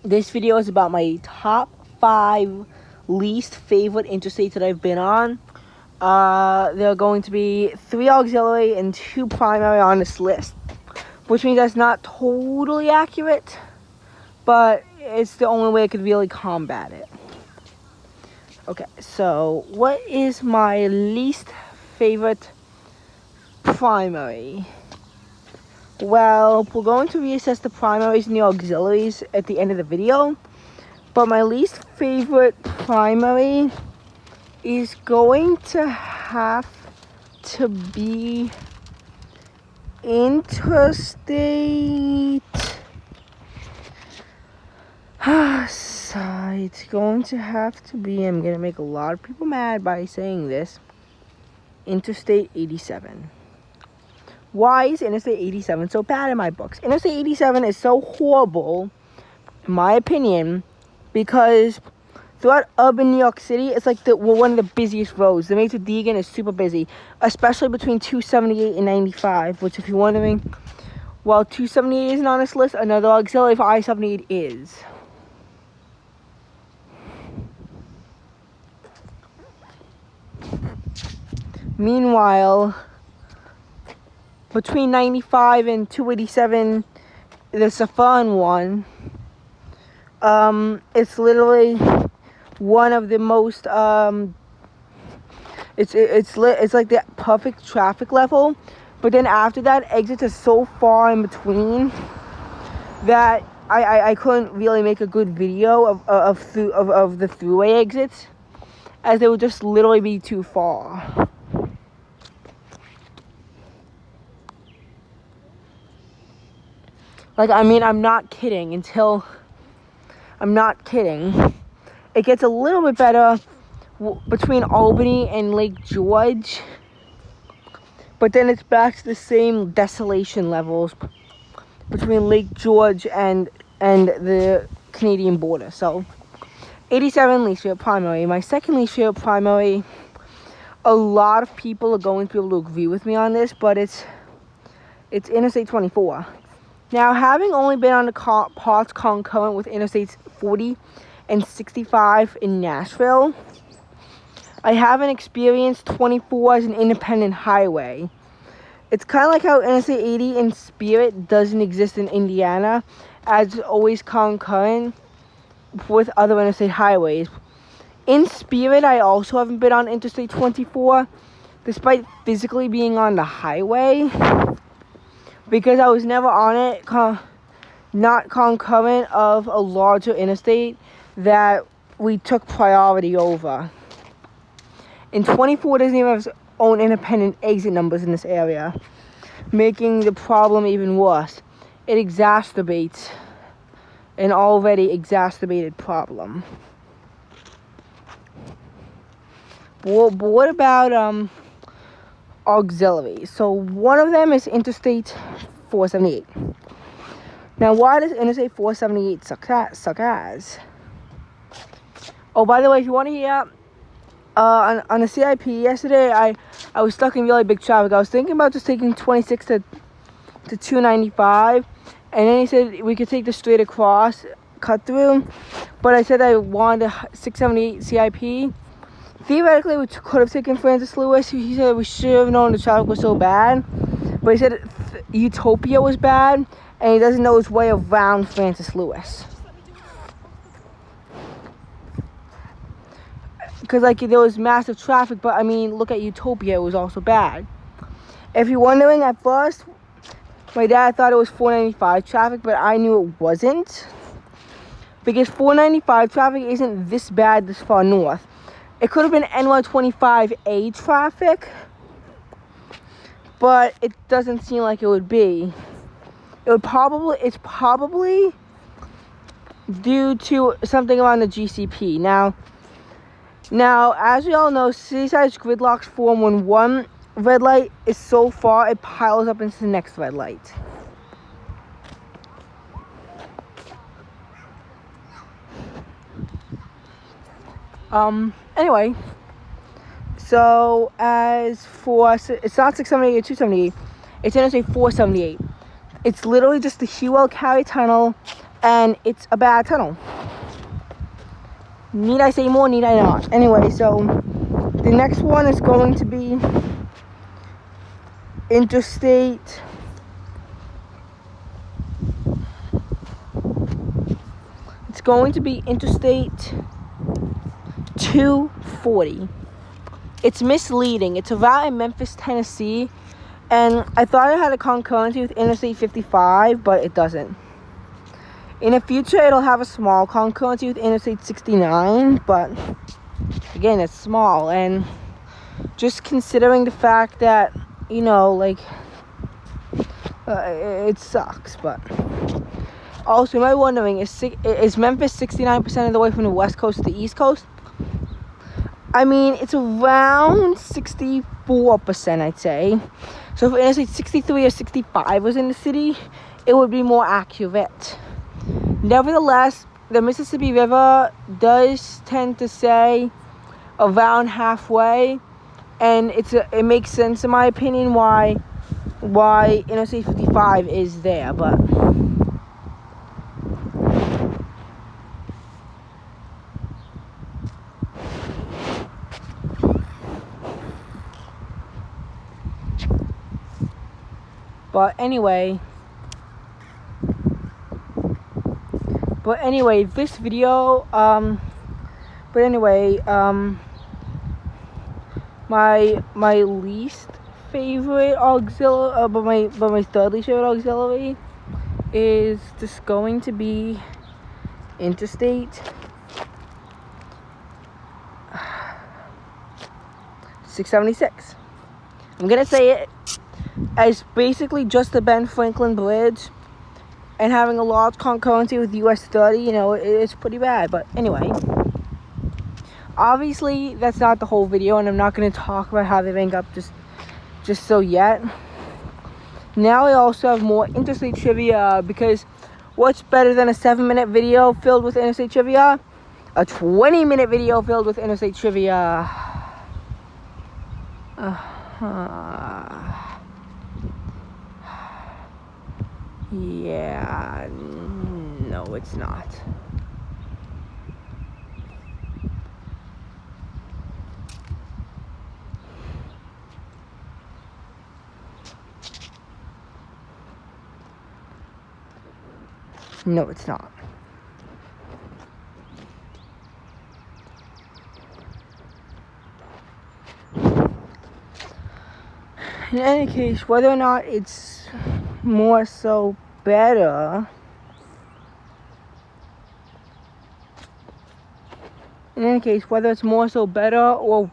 This video is about my top 5 least favorite interstates that I've been on. There are going to be 3 auxiliary and 2 primary on this list, which means that's not totally accurate, but it's the only way I could really combat it. Okay, so what is my least favorite primary? Well, we're going to reassess the primaries and the auxiliaries at the end of the video, but my least favorite primary is going to have to be Interstate. So it's going to have to be, I'm going to make a lot of people mad by saying this, Interstate 87. Why is Interstate 87 so bad in my books? Interstate 87 is so horrible, in my opinion, because throughout urban New York City, it's like one of the busiest roads. The Main to Deegan is super busy, especially between 278 and 95, which, if you're wondering, while 278 isn't on this list, another auxiliary for I-78 is. Meanwhile, between 95 and 287, the Saffron one, it's literally one of the most, it's like the perfect traffic level, but then after that, exits are so far in between that I couldn't really make a good video of the throughway exits, as they would just literally be too far. Like, I mean, I'm not kidding. It gets a little bit better between Albany and Lake George, but then it's back to the same desolation levels between Lake George and the Canadian border. So, 87 least favorite primary. My second least favorite primary, a lot of people are going to be able to agree with me on this, but it's Interstate 24. Now, having only been on the parts concurrent with Interstates 40 and 65 in Nashville, I haven't experienced 24 as an independent highway. It's kind of like how Interstate 80 in spirit doesn't exist in Indiana, as it's always concurrent with other interstate highways. In spirit, I also haven't been on Interstate 24, despite physically being on the highway, because I was never on it, not concurrent of a larger interstate that we took priority over. And 24 doesn't even have its own independent exit numbers in this area, making the problem even worse. It exacerbates an already exacerbated problem. But what about auxiliaries? So one of them is Interstate 478. Now, why does Interstate 478 suck ass? Oh, by the way, if you want to hear, on the CIP yesterday, I was stuck in really big traffic. I was thinking about just taking 26 to 295, and then he said we could take the straight across cut through, but I said I wanted a 678 CIP. Theoretically, we could have taken Francis Lewis. He said we should have known the traffic was so bad, but he said Utopia was bad, and he doesn't know his way around Francis Lewis. Because, like, there was massive traffic, but, I mean, look at Utopia, it was also bad. If you're wondering, at first, my dad thought it was 495 traffic, but I knew it wasn't. Because 495 traffic isn't this bad this far north. It could have been NY25A traffic, but it doesn't seem like it would be. It's probably due to something around the GCP. Now, as we all know, city-side gridlocks form when one red light is so far it piles up into the next red light. Anyway, so as for, it's not 678 or 278, it's Interstate 478. It's literally just the Hewell Carey Tunnel and it's a bad tunnel. Need I say more? Need I not? Anyway, so the next one is going to be Interstate. It's going to be Interstate 240. It's misleading. It's a route in Memphis, Tennessee, and I thought it had a concurrency with Interstate 55, but it doesn't. In the future, it'll have a small concurrency with Interstate 69, but again, it's small. And just considering the fact that, you know, like, it sucks. But also, am I wondering, is Memphis 69% of the way from the west coast to the east coast? I mean, it's around 64%, I'd say. So if Interstate 63 or 65 was in the city, it would be more accurate. Nevertheless, the Mississippi River does tend to say around halfway, and it makes sense in my opinion why Interstate 55 is there, but anyway, this video, my least favorite auxiliary, but my third least favorite auxiliary is just going to be Interstate 676. I'm gonna say it as basically just the Ben Franklin Bridge, and having a large concurrency with US 30, you know, it's pretty bad. But anyway, obviously that's not the whole video, and I'm not going to talk about how they rank up just so yet. Now I also have more interstate trivia, because what's better than a 7-minute video filled with interstate trivia? A 20-minute video filled with interstate trivia. Yeah, no, it's not. No, it's not. In any case, whether or not it's more so better, or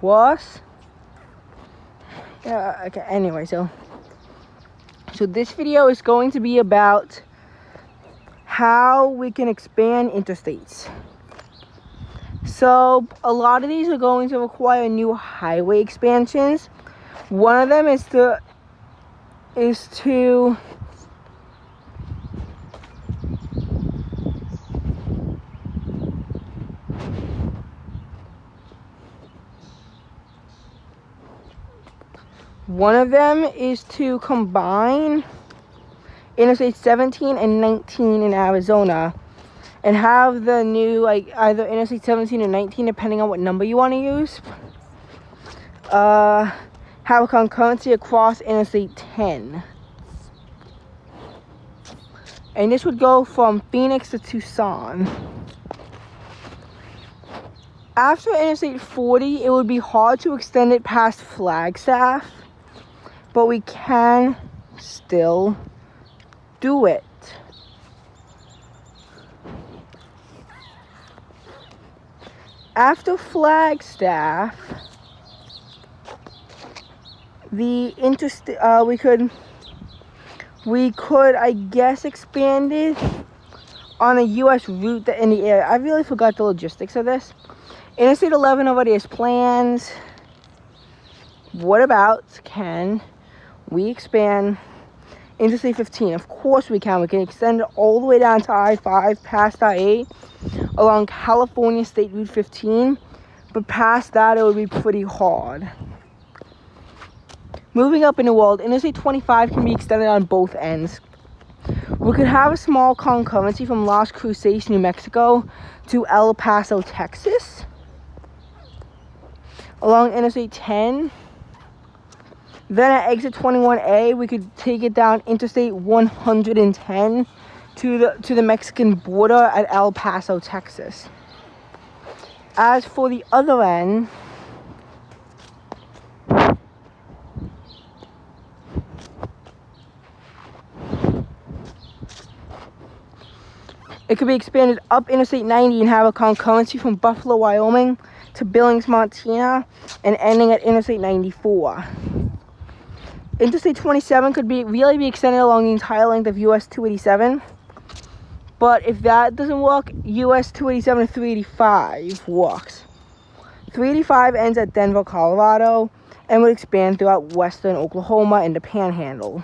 worse, okay, anyway, so this video is going to be about how we can expand interstates. So a lot of these are going to require new highway expansions. One of them is to combine Interstate 17 and 19 in Arizona, and have the new, like, either Interstate 17 or 19, depending on what number you want to use, have a concurrency across Interstate 10. And this would go from Phoenix to Tucson. After Interstate 40, it would be hard to extend it past Flagstaff, but we can still do it. After Flagstaff, the interstate, we could, I guess, expand it on a U.S. route in the area. I really forgot the logistics of this. Interstate 11 already has plans. What about, can we expand Interstate 15? Of course we can. We can extend it all the way down to I-5, past I-8, along California State Route 15. But past that, it would be pretty hard. Moving up in the world, Interstate 25 can be extended on both ends. We could have a small concurrency from Las Cruces, New Mexico to El Paso, Texas, along Interstate 10. Then at exit 21A, we could take it down Interstate 110 to the Mexican border at El Paso, Texas. As for the other end, it could be expanded up Interstate 90 and have a concurrency from Buffalo, Wyoming to Billings, Montana, and ending at Interstate 94. Interstate 27 could really be extended along the entire length of US 287. But if that doesn't work, US 287 to 385 works. 385 ends at Denver, Colorado, and would expand throughout western Oklahoma and the Panhandle.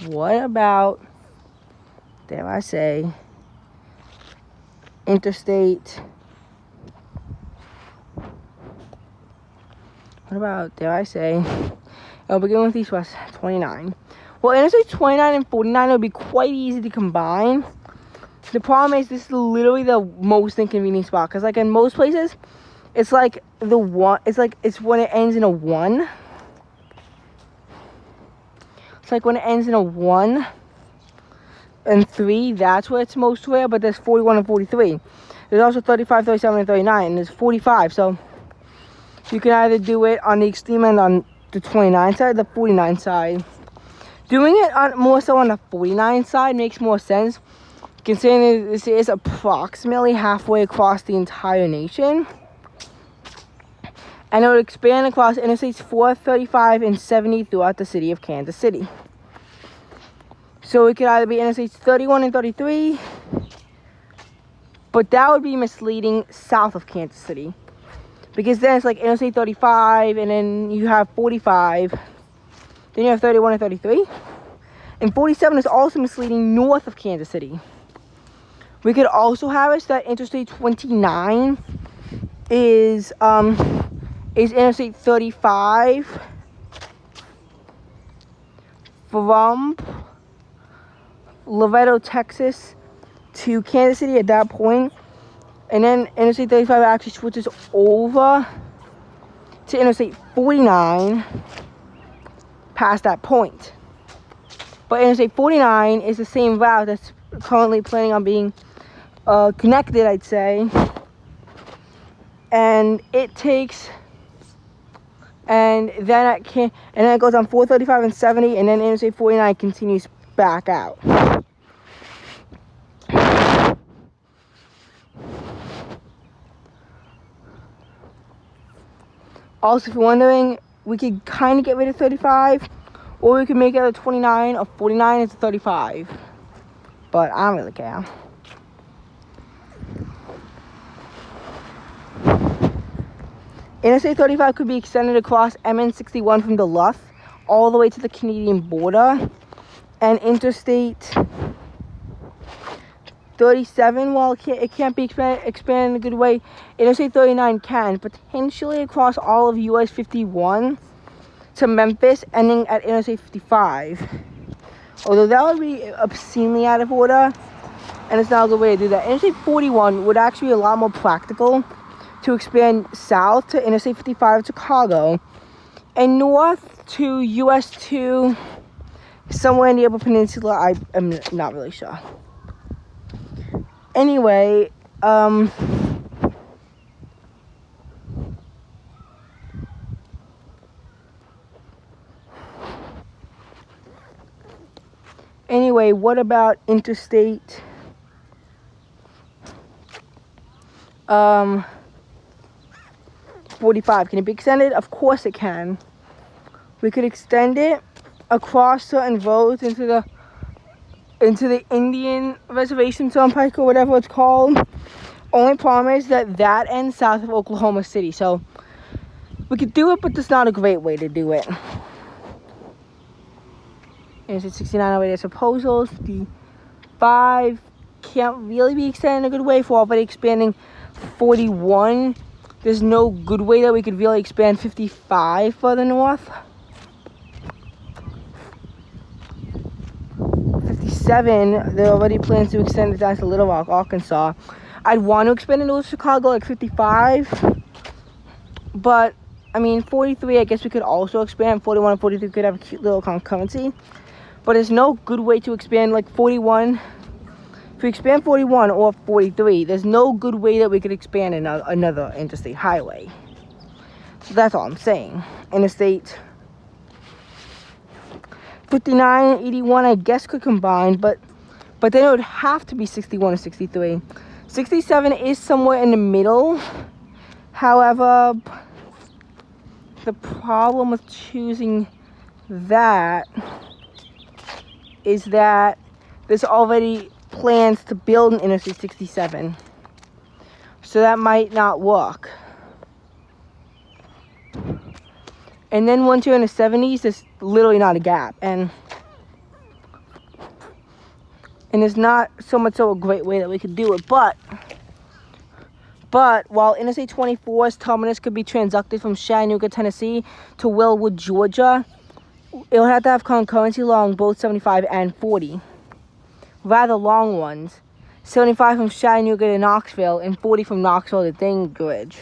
What about, dare I say, Interstate? What about, dare I say, I'll begin with East West 29. Well, Interstate 29 and 49 would be quite easy to combine. The problem is this is literally the most inconvenient spot, because like in most places, it's like the one. It's when it ends in a 1. It's like when it ends in a 1 and 3. That's where it's most rare. But there's 41 and 43. There's also 35, 37, and 39, and there's 45. So you can either do it on the extreme end on the 29 side, or the 49 side. Doing it more so on the 49 side makes more sense, considering this is approximately halfway across the entire nation. And it would expand across Interstates 4, 35, and 70 throughout the city of Kansas City. So it could either be Interstates 31 and 33, but that would be misleading south of Kansas City, because then it's like Interstate 35, and then you have 45, then you have 31 and 33. And 47 is also misleading north of Kansas City. We could also have it so that Interstate 29 is Interstate 35 from Loretto, Texas to Kansas City at that point. And then Interstate 35 actually switches over to Interstate 49 past that point. But Interstate 49 is the same route that's currently planning on being connected, I'd say. And it takes, and then it goes on 435 and 70, and then Interstate 49 continues back out. Also, if you're wondering, we could kind of get rid of 35, or we could make it a 29 or 49 into 35. But I don't really care. Interstate 35 could be extended across MN61 from Duluth all the way to the Canadian border. And Interstate 37, while it can't be expanded in a good way, Interstate 39 can, potentially across all of US 51 to Memphis, ending at Interstate 55. Although that would be obscenely out of order, and it's not a good way to do that. Interstate 41 would actually be a lot more practical to expand south to Interstate 55 Chicago, and north to US 2 somewhere in the Upper Peninsula. I am not really sure. Anyway, what about Interstate 45? Can it be extended? Of course it can. We could extend it across certain roads into the Indian Reservation Turnpike or whatever it's called. Only problem is that ends south of Oklahoma City. So we could do it, but that's not a great way to do it. Interstate 69 over there's proposals. The 5 can't really be extended in a good way for already expanding 41. There's no good way that we could really expand 55 further north. 57, there are already plans to extend it down to Little Rock, Arkansas. I'd want to expand it to Chicago, like 55. But, I mean, 43, I guess we could also expand. 41 and 43 could have a cute little concurrency. But there's no good way to expand, like, 41. If we expand 41 or 43, there's no good way that we could expand another interstate highway. So that's all I'm saying. Interstate 59 and 81, I guess, could combine, but then it would have to be 61 or 63. 67 is somewhere in the middle. However, the problem with choosing that is that there's already plans to build an Interstate 67. So that might not work. And then once you're in the 70s, there's literally not a gap. And there's not so much of a great way that we could do it. But while Interstate 24's terminus could be transducted from Chattanooga, Tennessee to Willwood, Georgia, it'll have to have concurrency along both 75 and 40. Rather long ones. 75 from Chattanooga to Knoxville and 40 from Knoxville to Dingrage.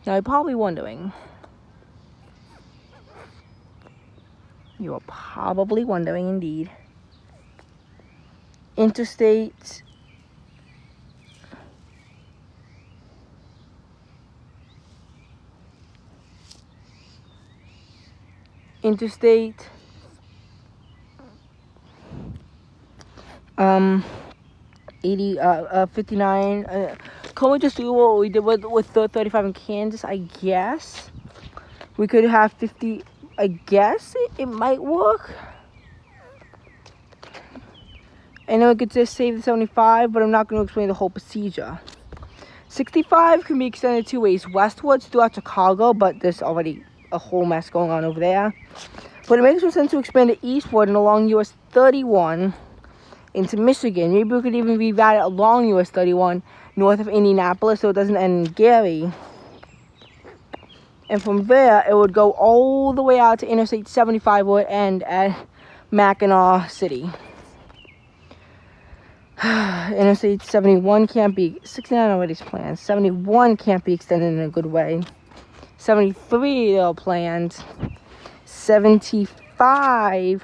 Now, you're probably wondering. You are probably wondering indeed. Interstate Interstate 59. Can we just do what we did with 35 in Kansas? I guess we could have 50. I guess it might work. And then we could just save the 75, but I'm not going to explain the whole procedure. 65 can be extended two ways: westwards throughout Chicago, but there's already a whole mess going on over there. But it makes more sense to expand it eastward and along US 31 into Michigan. Maybe we could even reroute it along US 31 north of Indianapolis so it doesn't end in Gary. And from there, it would go all the way out to Interstate 75 where it end at Mackinac City. Interstate 71 can't be, 69 already's planned. 71 can't be extended in a good way. 73 there are plans. 75,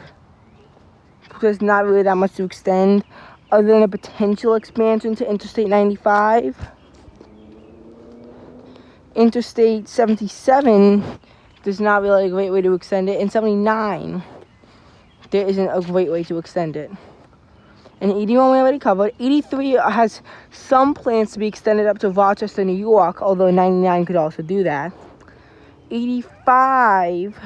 there's not really that much to extend other than a potential expansion to Interstate 95. Interstate 77, there's not really a great way to extend it. And 79, there isn't a great way to extend it. And 81 we already covered. 83 has some plans to be extended up to Rochester, New York, although 99 could also do that. 85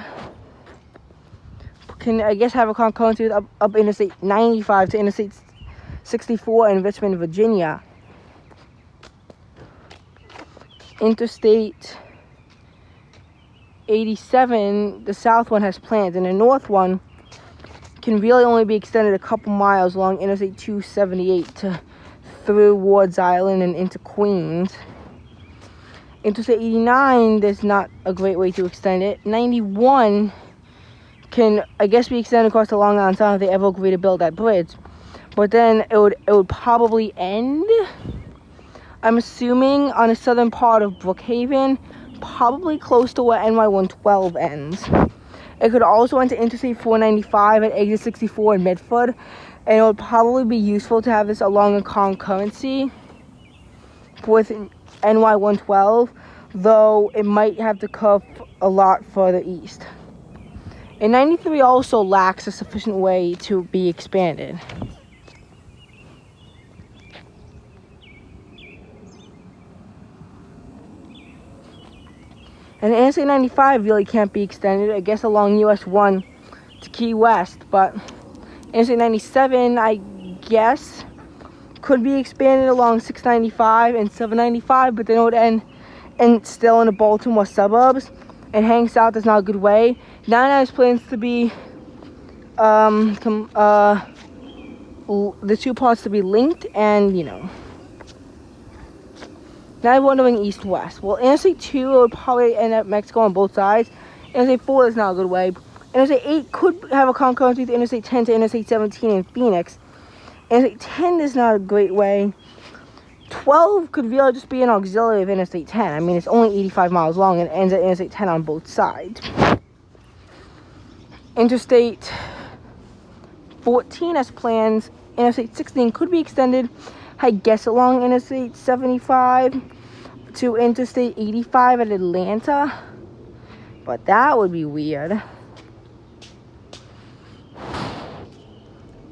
can, I guess, have a concurrency with up Interstate 95 to Interstate 64 in Richmond, Virginia. Interstate 87, the south one has plans, and the north one can really only be extended a couple miles along Interstate 278 through Ward's Island and into Queens. Interstate 89, there's not a great way to extend it. 91 can, I guess, be extended across the Long Island Sound if they ever agree to build that bridge. But then it would probably end, I'm assuming, on the southern part of Brookhaven, probably close to where NY 112 ends. It could also enter Interstate 495 at exit 64 in Medford, and it would probably be useful to have this along a concurrency with NY 112, though it might have to curve a lot further east. And 93 also lacks a sufficient way to be expanded. And Interstate 95 really can't be extended, I guess, along US 1 to Key West. But Interstate 97, I guess, could be expanded along 695 and 795, but then it would end still in the Baltimore suburbs. And heading south is not a good way. 99 has plans to be, the two parts to be linked, and, you know. Now I'm wondering east-west. Well, Interstate 2 would probably end up Mexico on both sides. Interstate 4 is not a good way. Interstate 8 could have a concurrency with Interstate 10 to Interstate 17 in Phoenix. Interstate 10 is not a great way. 12 could really just be an auxiliary of Interstate 10. I mean, it's only 85 miles long and ends at Interstate 10 on both sides. Interstate 14 has plans. Interstate 16 could be extended, I guess, along Interstate 75 to Interstate 85 at Atlanta. But that would be weird.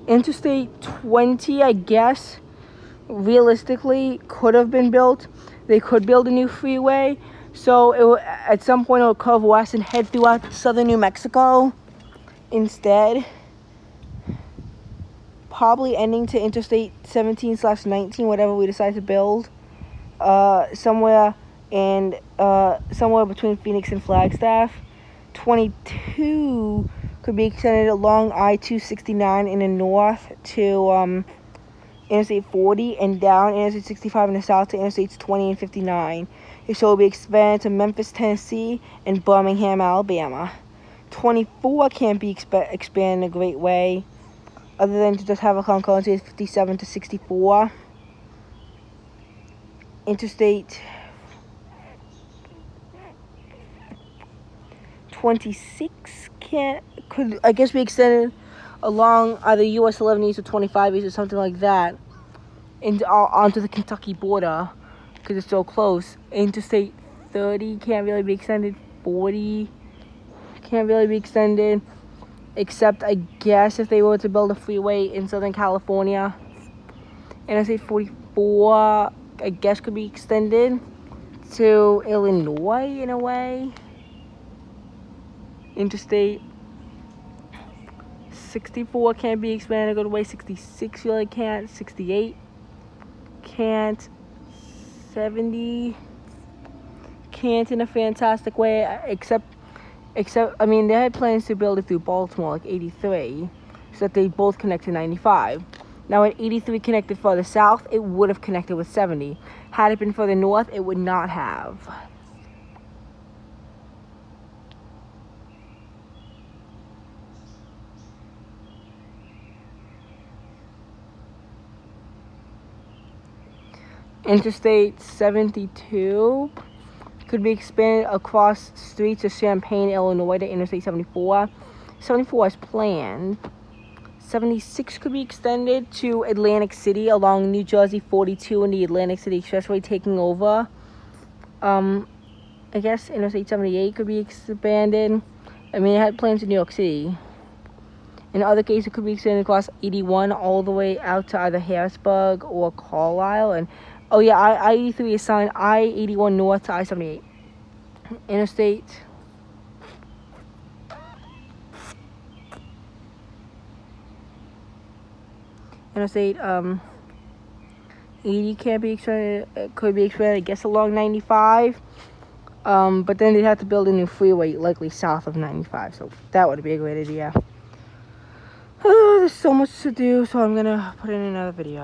Interstate 20, I guess, realistically could have been built. They could build a new freeway. So at some point it would curve west and head throughout southern New Mexico instead. Probably ending to Interstate 17/19, whatever we decide to build. Somewhere between Phoenix and Flagstaff. 22 could be extended along I-269 in the north to Interstate 40 and down Interstate 65 in the south to Interstates 20 and 59. So it will be expanded to Memphis, Tennessee and Birmingham, Alabama. 24 can't be expanded in a great way other than to just have a concurrency of 57 to 64. Interstate 26 could, I guess, be extended along either US 11 East or 25 East or something like that, and onto the Kentucky border because it's so close. Interstate 30 can't really be extended. 40 can't really be extended, except I guess if they were to build a freeway in Southern California. Interstate 44, I guess, could be extended to Illinois in a way. Interstate 64 can't be expanded a good way. 66 really can't. 68 can't. 70 can't in a fantastic way, except I mean, they had plans to build it through Baltimore, like 83, so that they both connect to 95. Now, when 83 connected further south, it would have connected with 70. Had it been further north, it would not have. Interstate 72 could be expanded across streets of Champaign, Illinois to Interstate 74. 74 is planned. 76 could be extended to Atlantic City along New Jersey 42 and the Atlantic City Expressway, taking over. I guess Interstate 78 could be expanded. I mean, it had plans in New York City. In other cases, it could be extended across 81 all the way out to either Harrisburg or Carlisle. And oh yeah, I-83 is signed I-81 north to I-78. Interstate 80 can't be expanded. Could be expanded, I guess, along 95. But then they'd have to build a new freeway, likely south of 95. So that would be a great idea. There's so much to do, so I'm gonna put in another video.